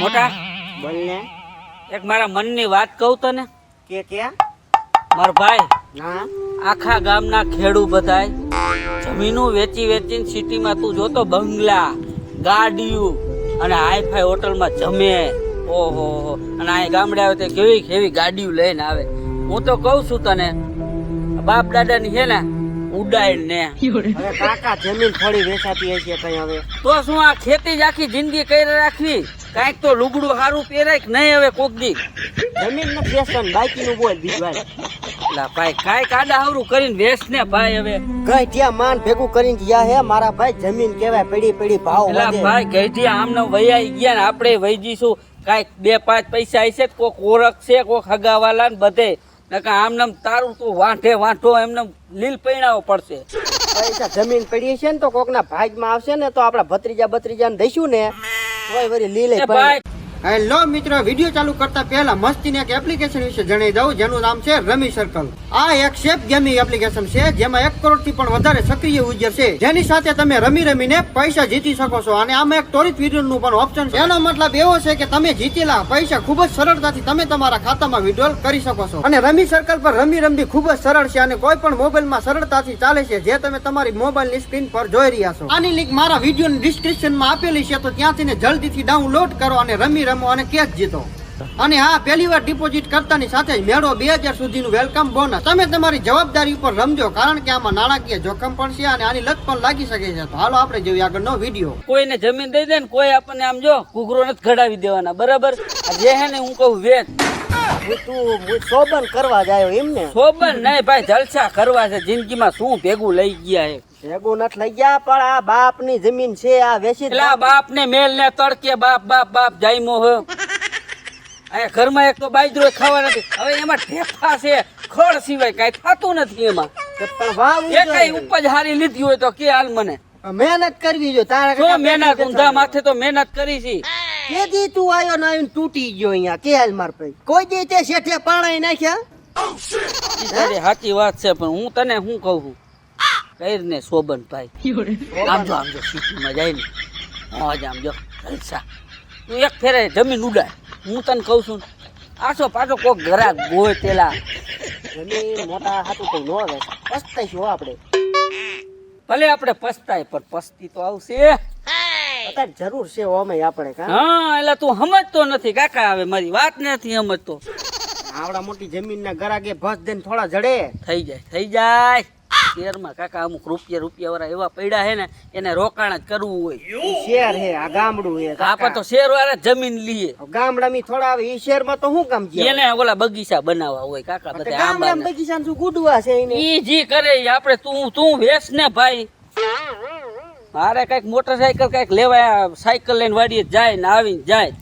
મોટા બોલ ને. એક મારા મનની વાત કહું તને કે મારો ભાઈ હા આખા ગામના ખેડૂ બધાય જમીનો વેચીને સિટીમાં તું જોતો બંગલા ગાડીઓ અને હાઈફાઈ હોટલમાં જમે. ઓહો અને આ ગામડે આવે તો કેવી ગાડીઓ લઈને આવે. હું તો કહું છું તને બાપ દાદાની છે ને ઉડાડ ને. હવે કાકા જમીન થોડી વેચાતી હશે કઈ હવે તો શું આ ખેતી જ આખી જિંદગી કરી રાખવી? કાંઈક તો લુગડું સારું પહેરાય કે નહીં હવે કોક દી? જમીન નથી વેચવાનું બાકીનું બોલ બીજું ભાઈ કાંઈક આડા હવરું કરીને વેચ ને ભાઈ. હવે ગઈ ત્યાં માન ભેગું કરીને ગયા હે મારા ભાઈ જમીન કેવાય પડી ભાવ વધે. ભાઈ ગઈથી આમને વૈયાઈ ગયા ને આપણે વહી જઈશું. કાંઈક 2-5 પૈસા હશે કોક ઓળખ છે કોક હગાવાલા ને બધે. નકા આમને તારું તો વાંઠો એમને લીલ પૈણાવો પડશે. પૈસા જમીન પડી છે ને તો કોકના ભાગમાં આવશે ને તો આપડા ભત્રીજા ને દઈશું ને તોય વળી લીલે ભાઈ. હેલો મિત્રો, વિડીયો ચાલુ કરતા પહેલા મસ્તીની એક એપ્લિકેશન વિશે જણાવી દઉં જેનું નામ છે રમી સર્કલ. આ એક સેફ ગેમિંગ એપ્લિકેશન છે જેમાં 1 કરોડ થી પણ વધારે સક્રિય યુઝર છે જેની સાથે તમે રમીને પૈસા જીતી શકો છો. અને આમાં એક ત્વરિત વિડ્રોલ નું પણ ઓપ્શન છે. એનો મતલબ એવો છે કે તમે જીતેલા પૈસા ખૂબ જ સરળતાથી તમે તમારા ખાતામાં વિડ્રોલ કરી શકો છો. અને રમી સર્કલ પર રમી ખૂબ જ સરળ છે અને કોઈ પણ મોબાઈલમાં સરળતાથી ચાલે છે જે તમે તમારી મોબાઈલની સ્ક્રીન પર જોઈ રહ્યા છો. આની લિંક મારા વિડીયોની ડિસ્ક્રિપ્શનમાં આપેલી છે તો ત્યાંથી જલ્દીથી ડાઉનલોડ કરો અને રમો અને કેશ જીતો. અને હા, પહેલી વાર ડિપોઝિટ કરતાની સાથે જ મેળવો 2000 સુધીનું વેલકમ બોનસ. તમે તમારી જવાબદારી ઉપર રમજો કારણ કે આમાં નાણાકીય જોખમ પણ છે અને આની લત પણ લાગી શકે છે. તો હાલો આપણે જોઈએ આગળનો વિડીયો. કોઈને જમીન દઈ દે ને કોઈ આપણને આમ જો ઘૂઘરો નથી ઘડાવી દેવાના, બરાબર? જે હે ને હું કહું વેચ. તું શોભન કરવા જાયો એમ ને? શોભન નહીં ભાઈ, જલસા કરવા છે જિંદગીમાં. શું ભેગું લઈ ગયા હે? ભેગું નથી લઈ ગયા પણ આ બાપ ની જમીન છે આ વેચી. એટલે આ બાપ ને મેલ ને તડકે બાપ જાયમો હો. અહીંયા ઘરમાં એક તો બાજરો ખાવા નથી. હવે એમાં ઠેફા છે, ખડ સિવાય કઈ થતું નથી એમાં. પણ વાવ એ કઈ ઉપજ હારી લીધી હોય તો કે હાલ મને. મહેનત કરવી જો તારે. શું મહેનત? ઊંધા માથે તો મહેનત કરી છે. કે દી તું આયો ને આવીને તૂટી ગયો અહીંયા કે હાલ માર ભાઈ કોઈ દી તે શેઠે પાણી નાખ્યા? તારી સાચી વાત છે પણ હું તને શું કહું છું કઈ ને શોભન ભાઈ આમ જો સિટીમાં જાય ને મોજ આમ જો જલસા. તું એક ફેરે જમીન ઉડાય. હું તને કહું છું આસો પાછો કોક ઘરાક ગોય તેલા જમીન મોટા હાથું કોઈ નો આવે પસ્તાઈશું આપણે. ભલે આપણે પસ્તાય પણ પસ્તી તો આવશે. અત્યારે જરૂર છે ઓમે આપણે કા. હા એટલે તું સમજતો નથી કાકા. હવે મારી વાત નથી સમજતો. આવડા મોટી જમીન ના ગરાકે ભસ દઈને થોડા જડે થઈ જાય. શેરમાં કાકા અમુક રૂપિયા વાળા એવા પડ્યા હે ને એને રોકાણ જ કરવું હોય. શેર હે આ ગામડું હે. આપણે તો શેર વાળા જમીન લઈએ. ગામડામાં થોડા આવે ઈ શહેર માં તો શું કામ છે? એને ઓલા બગીચા બનાવવા હોય કાકા. બધા ગામડામાં બગીચા શું ગુડવા છે એને? ઈ જી કરે આપણે. તું વેચ ને ભાઈ. મારે કઈક મોટરસાયકલ કઈક લેવાય, સાયકલ લઈને વાડીએ જાય ને આવીને જાય.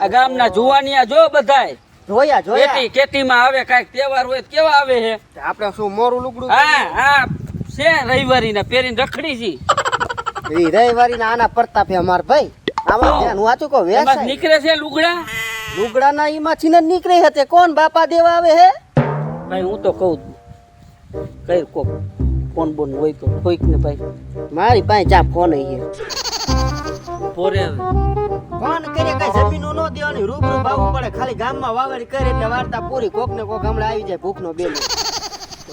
આ ગામના જુવાનિયા જો બધાય જોયા ખેતીમાં આવે કઈક તહેવાર હોય કેવા આવે છે. આપણે શું મોરું લુગડું? હા છે રવિવારી ના પહેરીને રખડી છી. રવિવારી ના આના પ્રતાપ હે અમાર ભાઈ. આમાં ધ્યાન વાંચો કો વેચાય નીકળે છે લુગડા ના ઈમાંથી ન નીકળે હતે. કોણ બાપા દેવા આવે હે? ભાઈ હું તો કહું કઈ કોક ફોન બોન હોય તો કોઈક ને ભાઈ. મારી પાસે ચા ફોન હે પોરે ફોન કરે કઈ જમીનો નો દેવાની રૂબરૂ ભાવવું પડે. ખાલી ગામમાં વાવડી કરે એટલે વાર્તા પૂરી. કોક ને કોક હમણાં આવી જાય ભૂખ નો બેલ.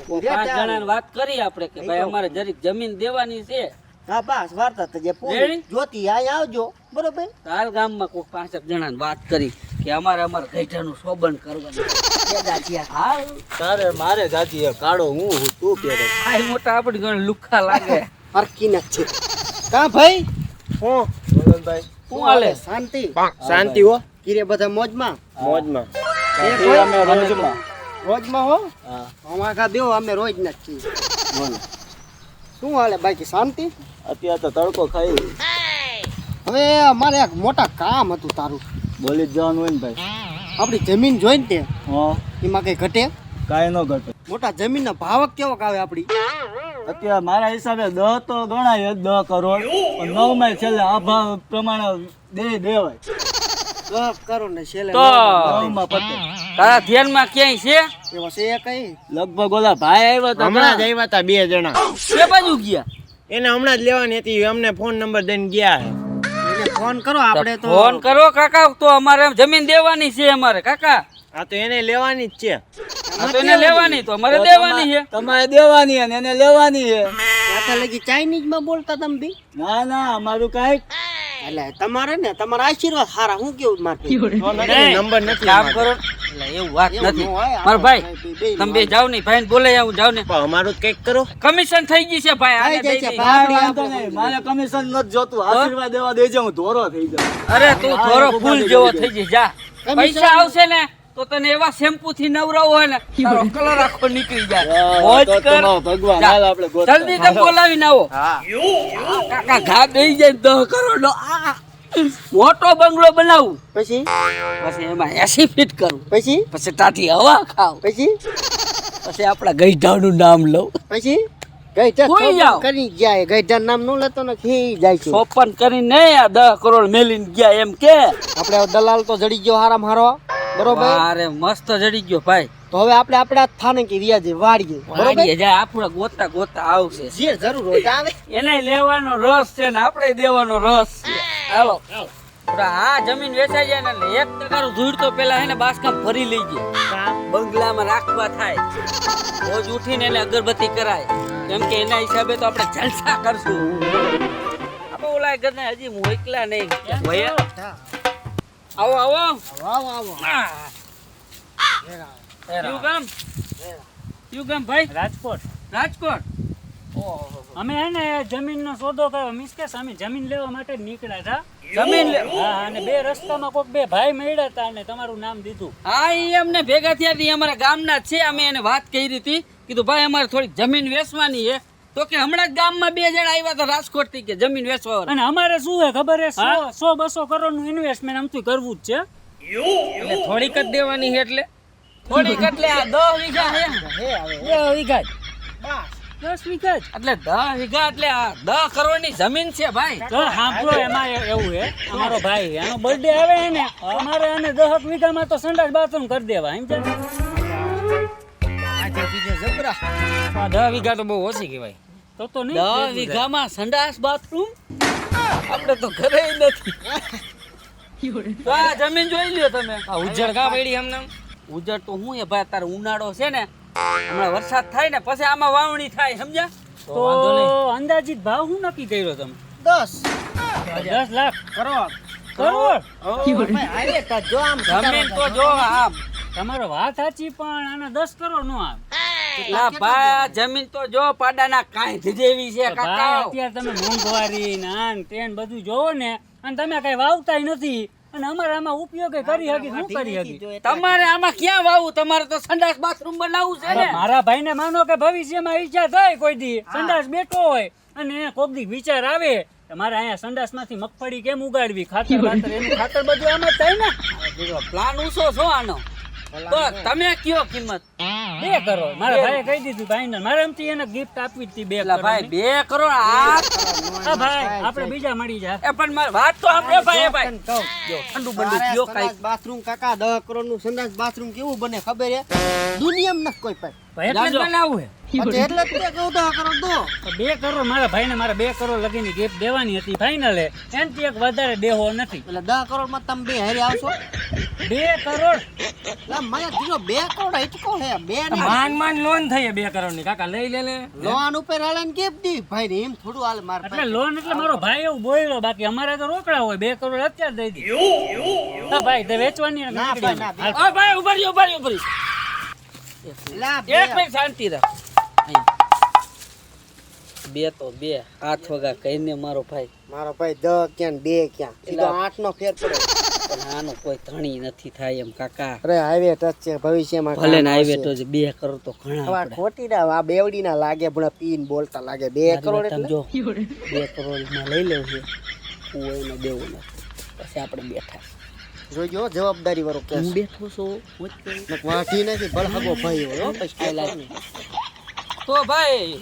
5 જણાને વાત કરી આપણે કે ભાઈ અમારે જરીક જમીન દેવાની છે. હા બસ વાર્તા તો જે પૂરી જોતી આય આવજો બરોબર. હાલ ગામમાં કોઈ 5 જણાને વાત કરી કે અમારે ગઈઢાનું શોભન કરવાનું. મારે દાદી કાળો હું તું પહેરે આ મોટા આપડી ગણ લુખા લાગે. હરકી નથી કા ભાઈ? હું ભાઈ શું હાલે? શાંતિ હો. કીરે બધા મોજમાં અમે રોજમાં હો. અમારા દેવો અમે રોજ નથી. શું હાલે બાકી શાંતિ? અત્યારે તો તડકો ખાઈ. હવે અમારે એક મોટા કામ હતું તારું. બોલી જ જવાનું હોય ને ભાઈ. આપડી જમીન જોઈને તે એમાં કઈ ઘટે? કાંઈ ન ઘટે. મોટા જમીન ના ભાવ કેવો આવે આપડી? અત્યારે મારા હિસાબે 10 તો ગણાય 10 કરોડ. 9 માં છેલ્લે આ ભાવ પ્રમાણે દેવાય. 10 કરોડ ને છેલ્લે તો 9 માં પતે. તારા ધ્યાનમાં ક્યાંય છે? એવા છે કઈ? લગભગ ઓલા ભાઈ આવ્યા હતા હમણાં જ આવ્યા હતા 2 જણા. કે બાજુ ગયા? એને હમણાં જ લેવાની હતી. અમને ફોન નંબર દઈને ગયા. ફોન કરો આપણે તો ફોન કરો કાકા, તો અમારે જમીન દેવાની છે અમારે કાકા. આ તો એને લેવાની જ છે. આ તો એને લેવાની, તો અમારે દેવાની છે. તમારે દેવાની અને એને લેવાની છે. આટલા લગી ચાઇનીઝ માં બોલતા તમે બી? ના ના, અમારું કાંઈક એટલે તમારે ને તમારા આશીર્વાદ સારા. હું કેવું મારે નંબર નથી કામ અમારો. કરો. એટલે એવું વાત એવું નથી ન હોય. મારા ભાઈ. બે તમે બે જાવ ને, ભાઈ બોલે આવું જાવ ને. પણ અમારું કંઈક કરો. કમિશન થઈ ગઈ છે ભાઈ, આને થઈ દઈ જાય છે, દઈ. ભાઈ. કાંઈ વાંધો નહીં. મારે કમિશન નથી જોતું. આશીર્વાદ દેવા દેજો, હું ધોરો થઈ જાઉં. અરે તું થોડો ફૂલ જેવો થઈ જઈ જા. કમિશન પૈસા આવશે ને તો તને એવા શેમ્પુ થી નવરાવો હોય ને તારો કલર આખો નીકળી જાય. મોજ તો કર. તમારો ભગવાન જા. હાલ આપણે ગોતવા. જલ્દી તમે બોલાવીને આવો. હા. કાકા ઘા બેહી જાય 10 કરોડ નો મોટો બંગલો બનાવું, પછી પછી એમાં એસી ફીટ કરું, પછી પછી તાથી હવા ખાવ, પછી પછી આપણા ગઈઢાનું નામ લઉં, પછી ગઈઢા કોઈ જાઓ. કરી જાય. ગઈઢા નામ નું લેતો નથી, જાય છે. સોપન કરીને નહીં આ 10 કરોડ મેલીને ગયા એમ કે. આપણે હવે દલાલ તો જડી ગયો હારામ હારો, બરોબર? અરે મસ્ત જડી ગયો ભાઈ. તો હવે આપણે આપણા થાને કે રિયાજે વાડીએ, બરોબર? વાડીએ જાય, આપણે ગોતા ગોતા આવશે. જે જરૂર હોય આવે. એને લેવાનો રસ છે ને આપણે દેવાનો રસ છે. હાલો આ જમીન વેચાઈ જાય ને એટલે 1% ધૂળ તો પેલા હે ને બાસકામ ફરી લઈ જાય, બંગલામાં રાખવા થાય. રોજ ઉઠીને એને અગરબત્તી કરાય, કેમ કે એના હિસાબે તો આપણે જલસા કરશું. આપણે ઓલા ઘરને હજી મોકલા નહીં. ભૈયા આવો આવો. આવો આવો. કયું ગામ? કયું ગામ ભાઈ? રાજકોટ. રાજકોટ. અમે હે ને જમીનનો સોદો કર્યો, મીન્સ કે અમે જમીન લેવા માટે જ નીકળ્યા હતા. જમીન લે. હા, અને બે રસ્તામાં કોક બે ભાઈ મળ્યા હતા અને તમારું નામ દીધું. હા ઈ અમને ભેગા થયા હતા, ઈ અમારા ગામના જ છે. અમે એને વાત કરી હતી, કીધું ભાઈ અમારે થોડીક જમીન વેચવાની છે. તો કે હમણાં જ ગામમાં 2 જણા આવ્યા હતા રાજકોટ થી કે જમીન વેચવા. અને અમારે શું હે ખબર હે, 100-200 કરોડ નું ઇન્વેસ્ટમેન્ટ આમથી કરવું જ છે. એટલે થોડીક જ દેવાની છે. એટલે થોડીક એટલે આ 10 વીઘા છે. 2 વીઘા જ. 10 વીઘા જ. એટલે 10 વીઘા એટલે આ 10 કરોડ ની જમીન છે ભાઈ. તો સાંભળો, એમાં એવું હે, અમારો ભાઈ એનો બર્થડે આવે હે ને, અમારે એને 10 વીઘામાં તો સંડાસ બાથરૂમ કરી દેવા. સમજ્યા? આજે બીજે જબરા. 10 વીઘા તો બહુ ઓછી કહેવાય. તો નહીં 10 વીઘામાં સંડાસ બાથરૂમ આપણે તો ઘરે નથી. તો આ જમીન જોઈ લ્યો તમે. આ ઉજ્જડ કા પડી હમણાં? ઉજ્જડ તો હું એ ભાઈ તારે ઉનાળો છે ને, હમણાં વરસાદ થાય ને પછી આમાં વાવણી થાય, સમજ્યા? તો અંદાજિત ભાવ શું નક્કી કર્યો તમે? 10 10 લાખ કરોડ. કરોડ. ભાઈ હાલે તા જો આમ જમીન તો જો આમ. તમારો વાત સાચી, પણ આને 10 કરોડ નો આવે. ના ભાઈ આ જમીન તો જો પાડાના કાંઈ જેવી છે ભાઈ, કાકા. અત્યારે તમે મોંઘવારી ને આન તેન બધું જોવો ને, અને તમે કઈ વાવતાય નથી, અને અમારે આમાં ઉપયોગ કરી હકી શું કરી હકી? તમારે આમાં ક્યાં વાવું? તમારે તો સંડાસ બાથરૂમ બનાવવું છે ને. મારા ભાઈને માનો કે ભવિષ્યમાં ઈચ્છા થાય કોઈ દી સંડાસ બેઠો હોય અને કોક દી વિચાર આવે કે મારે અહીંયા સંડાસ માંથી મગફળી કેમ ઉગાડવી, ખાતર બાતર એનું ખાતર બધું આમાં જ થાય ને. પ્લાન ઊંચો છો આનો. તો તમે કયો કિંમત? 2 કરોડ મારા ભાઈએ કહી દીધું ભાઈને. મારે એમથી એને ગિફ્ટ આપવી જ હતી 2 એટલે કરોડ. ભાઈ 2 કરોડ આ હા ભાઈ, આપણે બીજા મળી જાય. એ પણ મારી વાત તો આપણે ભાઈ ભાઈ જો ઠંડુ બંડુ કયો કાઈ. બાથરૂમ કાકા 10 કરોડ નું સંડાસ બાથરૂમ કેવું બને ખબર હે? દુનિયામાં નથી કોઈ પાસે. ભાઈ એટલે જ જાજો. બનાવવું હે. પછી એટલે જ તે કહું 10 કરોડ દો. તો 2 કરોડ મારા ભાઈને મારા 2 કરોડ લગીની ગિફ્ટ દેવાની હતી ફાઇનલ. એનાથી એક વધારે દેવો નથી. એટલે 10 કરોડ માં તમે બે હારે આવશો? 2 કરોડ એટલે મને કીધો 2 કરોડ હિચકો હે. 2 ને માંડ લોન થઈ 2 કરોડ ની. કાકા લઈ લે. લોન ઉપર હાલે કેપ દી ભાઈ ને એમ થોડું હાલ માર એટલે લોન એટલે મારો ભાઈ એવું બોલ્યો, બાકી અમારે તો રોકડા હોય. 2 કરોડ અત્યારે દઈ દી. હા ભાઈ, તે વેચવાની ને ના નીકળી ભાઈ, જવાનું. ના. ઓ ભાઈ ઉભા રહ્યો, ઉભા રહ્યો, ઉભા રહ્યો. લા એક મિનિટ શાંતિ રાખ. બે તો 2 હાથ વગા કહીને મારો ભાઈ. મારો ભાઈ 10 ક્યાં 2 ક્યાં સીધો 8 નો ફેર પડે. પણ આનો કોઈ ધણી નથી થાય એમ કાકા. અરે હાઈવે ટચ છે ભવિષ્યમાં. ભલે ને આવે તો 2 કરોડ તો ઘણા હવે આપણે. ખોટી ના આ બેવડી ના લાગે પણ પીન બોલતા લાગે 2 કરોડ તમે એટલે જો 2 કરોડ માં લઈ લેવું છે, કોઈને દેવું નથી. પછી આપણે બેઠા. જોજો જવાબદારી વાળો કેસ. હું બેઠો છું વાઢી નથી ભળહાગો ભાઈ હોય હો. પછી તો ભાઈ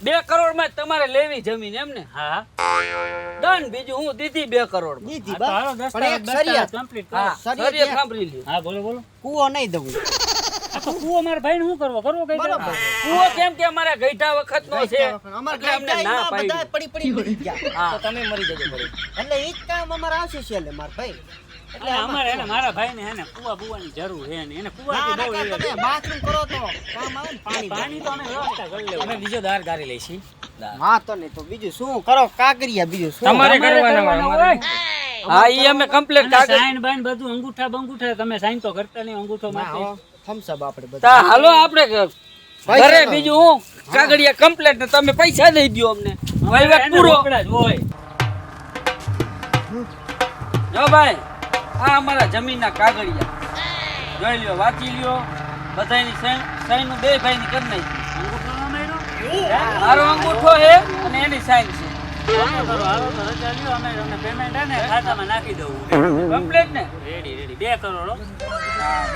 2 કરોડ માં તમારે લેવી જમીન એમ ને? હા, ડન. બીજું હું દીધી 2 કરોડ માં. દીધી હા, તો બા. હાલો પણ એક દસ્તાવેજ સરિયા complete કરો. હા સરિયા સરિયે ક્યાં? સાંભળી લ્યો. હા, બોલો બોલો. કૂવો નહીં દઉં. આ તો કૂવો મારા ભાઈને શું કરવો કઈ બરોબર. કૂવો કેમ કે અમારા ગઈઢા વખતનો છે અમાર એટલે અમને ના ગાયમાં પાડી. બધાય પડી મરી ગયા. હા. તો તમે મરી જજો ઘરે. એટલે ઈ જ કામ અમારે આવશે છેલ્લે માર ભાઈ. એટલે અમારે એને મારા ભાઈને એને કૂવા બુવાની જરૂર છે ને એને કૂવાથી ના, બહુ ના, એ તમે બાથરૂમ કરો તો કામ આવે ને પાણી. પાણી તો અમે વ્યવસ્થા કરી લેવું. અમે બીજો દાર ગારી લઈશી. હા તો નહીં તો બીજું શું કરો કાકરિયા બીજું શું તમારે અમારે કરવાના કરવાનું હોય, હોય. હા ઈ અમે કમ્પ્લીટ અને કાગળ સાઈન બાઈન બધું અંગૂઠા બંગૂઠા તમે સાઈન તો કરતા નહીં અંગૂઠો માટે થમ્સ અપ આપણે બધા તા હાલો આપણે ઘરે પૈસા બીજું હું કાગળિયા કમ્પ્લીટ ને તમે પૈસા દઈ દ્યો અમને વહીવટ એને પૂરો રોકડા જ હોય. જો ભાઈ આ અમારા જમીનના કાગળિયા જોઈ લ્યો વાંચી લ્યો બધાયની સાઈન નું બે ભાઈની કરી નાખી અંગૂઠો ન માર્યો? મારો અંગૂઠો છે અને એની સાઈન છે તમે કરો, હાલો તો રજા લ્યો, અમે તમને પેમેન્ટ હે ને ખાતામાં નાખી દઉં. કમ્પ્લીટ ને રેડી રેડી 2 કરોડ હો.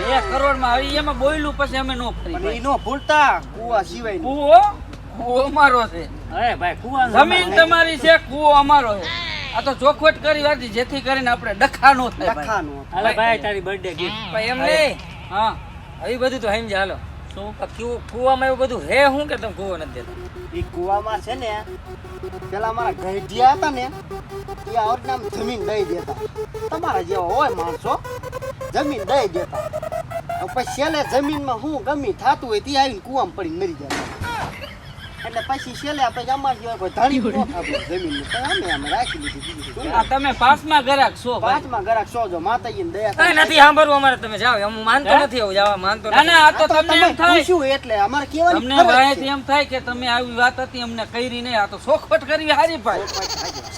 2 કરોડ માં હવે એમાં બોયલું પછી અમે નો ફરી પણ ઈ નો ભૂલતા કુવા સિવાય કૂવો અમારો છે અરે ભાઈ કૂવાનું જમીન તમારી છે કૂવો અમારો છે આ તો ચોખવટ કરી વાતી જેથી કરીને આપણે ડખા નો થાય ભાઈ. લખાનું હાલો ભાઈ તારી બર્થડે ગિફ્ટ. ભાઈ એમ નહીં. હા હવે બધું તો સમજ હાલો. શું? કુવામાં એવું બધું હે હું કે તમે કુવો નથી દેતા? ઈ કુવામાં છે ને પેલા અમારા ગઈઢિયા હતા ને એ આવડના જમીન દઈ દેતા તમારા જેવા હોય માણસો જમીન દઈ દેતા હવે પછી છેલ્લે જમીનમાં હું ગમી થાતું હોય તે આવીને કુવામાં પડીને મરી જતા એટલે પછી છેલ્લે પછી અમારે જેવા કોઈ ધણી ન થાતું જમીન અમે રાખી લીધી બીજું શું? આ તમે પાંચમા ગ્રાહક છો ભાઈ પાંચમાં ગરાક સોજો માતાજીને દયા કઈ થાય. નથી સાંભળવું અમારે, તમે જાઓ. હું માનતો હે? નથી આવું જવા, માનતો ના નથી. ના આ તો આ તો તમને તમે એમ થાય પૂછ્યું એટલે અમારે કહેવાની તમને ફરજ વાંહે છે. એમ થાય કે તમે આવી વાત હતી અમને કરી નહીં આ તો ચોખવટ કરવી હારી ભાઈ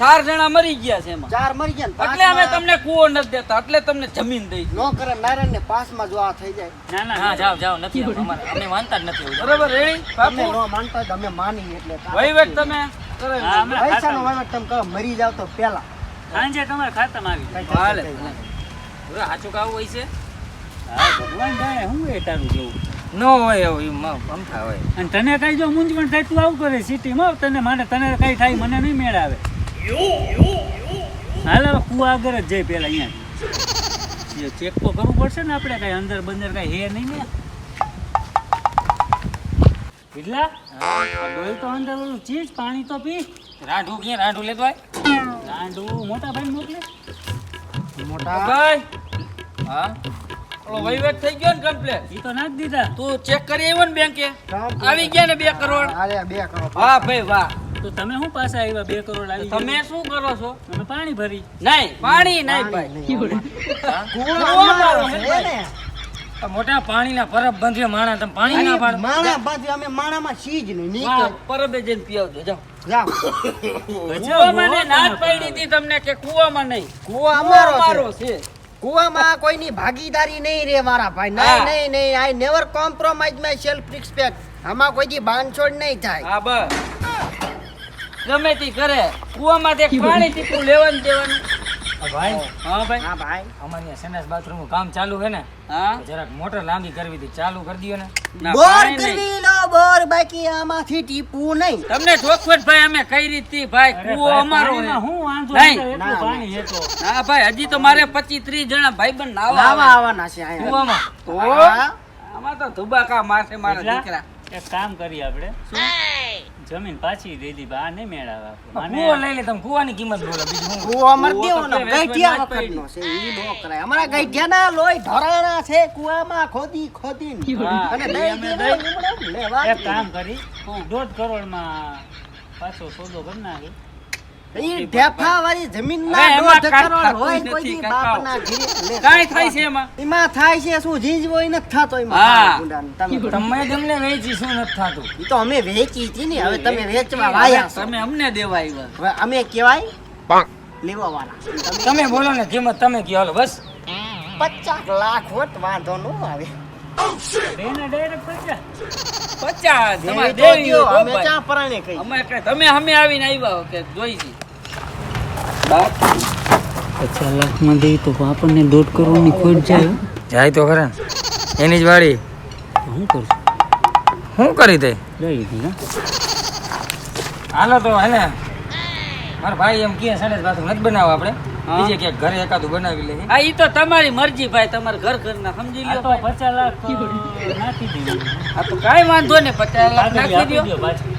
4 જણા મરી ગયા છે એમાં ચાર મરી ગયા ને એટલે અમે પાંચમાં તમને કૂવો નથી દેતા એટલે તમને જમીન દઈ નો કરે નારાયણ ને પાંચમાં જો આ થઈ જાય ના ના હા જાઓ જાઓ, નથી આવું. અમે માનતા જ નથી આવું. બરોબર રેડી તમે બાપુ નો માનતા હોય તો અમે માની એટલે વહીવટ તમે કરાવી હા, અમે પૈસાનો ખાતામાં. વહીવટ તમે કરો મરી જાવ તો પેલા સાંજે તમારા ખાતામાં આવી જાય. હાલે. પૂરા સાચું કાવું હોય છે? હા ભગવાન જાણે હું એ તારું જેવું. ન હોય એવું, ઈ અમથા હોય. અને તને કઈ જો મૂંઝવણ થાય તું આવું કરે સિટીમાં તને તને કઈ થાય મને નહીં મેળ આવે. હાલ હવે કુવા આગળ જ જઈ પેલા અહીંયા ચેક તો કરવું પડશે ને આપણે કઈ અંદર બંદર કઈ હે નહીં ને કેટલા ડોલ તો અંદર ઓલું ચીજ પાણી તો પી રાંઢું ક્યાં રાંઢું લેતો હોય? રાંડું મોટા ભાઈ મોકલે મોટા ભાઈ હા ઓલો વહીવટ થઈ ગયો ને કમ્પ્લીટ એ તો નાખ દીધા તું ચેક કરી આવ્યો ને બેંકે આવી ગયા ને 2 કરોડ અરે 2 કરોડ વાહ ભાઈ વાહ તો તમે શું પાછા આવ્યા 2 કરોડ આવી તમે શું કરો છો અમે પાણી ભરી નહીં પાણી નહીં ભાઈ કુવામાં છે ને તો મોટા પાણીના પરબ બંધ્યો માણા, તમે પાણી ના પાડો. માણા બાજુ અમે માણામાં સીજ નહીં વાહ નીકળ પરબે જઈને પીવજો જાઓ જાઓ કૂવામાં ને નાદ પડી હતી તમને કે કૂવામાં નહીં કુવા અમારો અમારો છે છે કુવામાં કોઈની ભાગીદારી નહીં રે મારા ભાઈ હા. નહીં નહીં નહીં I never compromise my self respect આમાં કોઈ દી બાંધછોડ નહીં થાય હા બસ ગમે તે કરે કૂવામાં તે પાણી ટીપું લેવાનું દેવાનું ભાઈ હા ભાઈ હા ભાઈ અમારે અહીંયા સંડાસ બાથરૂમ નું કામ ચાલુ છે ને, હા તો જરાક મોટર લાંબી કરવી હતી, ચાલુ કરી દયો ને. ના, બોર પાણી નહીં. કરી લો બોર બાકી આમાંથી ટીપું નહીં તમને ચોખવટ ભાઈ અમે કઈ રીતથી ભાઈ અરે કૂવો ભાઈ, અમારો પાણીમાં છે. હું વાંધો નહીં. અંદર એટલું પાણી છે તો ના ભાઈ હજી તો મારે 25-30 જણા ભાઈબંધ નાવા લાવા આવે. આવવાના છે અહીંયા કૂવામાં તો હા. આમાં તો ધુબાકા મારશે મારા એટલા? દીકરા એક કામ કરીએ આપણે જમીન પાછી દઈ દી આ નહીં મેળાવે આપણે. કૂવો મને લઈ લે, તમે કૂવાની કિંમત બોલો, બીજું શું? કૂવો અમારે કૂવો દેવાનો તો કે ગઈઢિયા વેચવામાં જ વખતનો છે ઈ નો કરાય અમારા ગઈઢિયાના લોહી ધરાણા છે કૂવામાં ખોદી હા, અને ઈ દઈ અમે દેવા દઈ. લીમડો લેવા એક કામ કરી 1.5 કરોડમાં પાછો સોદો કરી નાખી ઈ ઢેફા વાળી જમીન અરે, ના એમાં 1.5 કાંઈ કરોડ થતું હોય નથી, કોઈ દી કાકા. બાપના ઘીરે લે. કાંઈ થાય છે એમાં એમાં થાય છે શું જીંજવો ય નથી થતો એમાં હા. કાળા ગુંડાને. તમે તમે તમને વેચી શું નથી થતું? ઈ તો અમે વેચી હતી ને હવે તમે વેચવા વાયા છો. તમે અમને દેવા આવ્યા હવે અમે કેવાય લેવા વાળા તમે બોલો ને કિંમત, તમે કયો હાલો બસ. 50 લાખ હોત વાંધો નો આવે બેને ડાયરેક્ટ પૈસા 50 તમારે દેવી તો દેવી દ્યો, હોય તો અમે ભાઈ. ચા પરાણે કઈ અમે કઈ તમે અમે આવીને આવ્યા કે જોઈ છી 50 લાખમાં દઈ તો આપણને 1.5 કરોડની ખોટ જાય જાય તો ખરા ને. એની જ વાડી શું કરશું શું કરી તે? લઈ લીધી હાલો તો હે ને, મારા ભાઈ એમ કહે સંડાસ બાથરૂમ નથી બનાવવા આપણે, બીજે ક્યાંક ઘરે એકાદું બનાવી લે હા ઈ તો તમારી મરજી ભાઈ, તમારે ઘર ઘરના સમજી આ લ્યો તો 50 લાખ નાખી દીધું. આ તો કાંઈ વાંધો ને 50 લાખ કાગળિયા નાખી આપી દ્યો. દ્યો પાછી.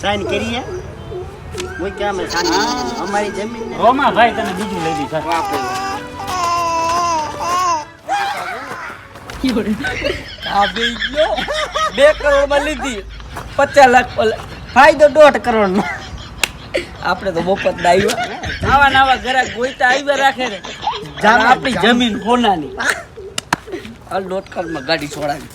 સાઈન કરીએ કોઈ કે અમે અમારી જમીન રોમા ભાઈ તને બીજું લઈ દીધું. વાહ ભાઈ વાહ. આ બે ગયો 2 કરોડ માં લીધી 50 લાખ ફાયદો 1.5 કરોડ નો. આપણે તો મફત ના આવ્યા, આવા નવા ઘરાક ગોઈતા આવ્યા રાખે ને. આપણી જમીન હોનાની હાલ 1.5 કરોડ માં ગાડી છોડાવી.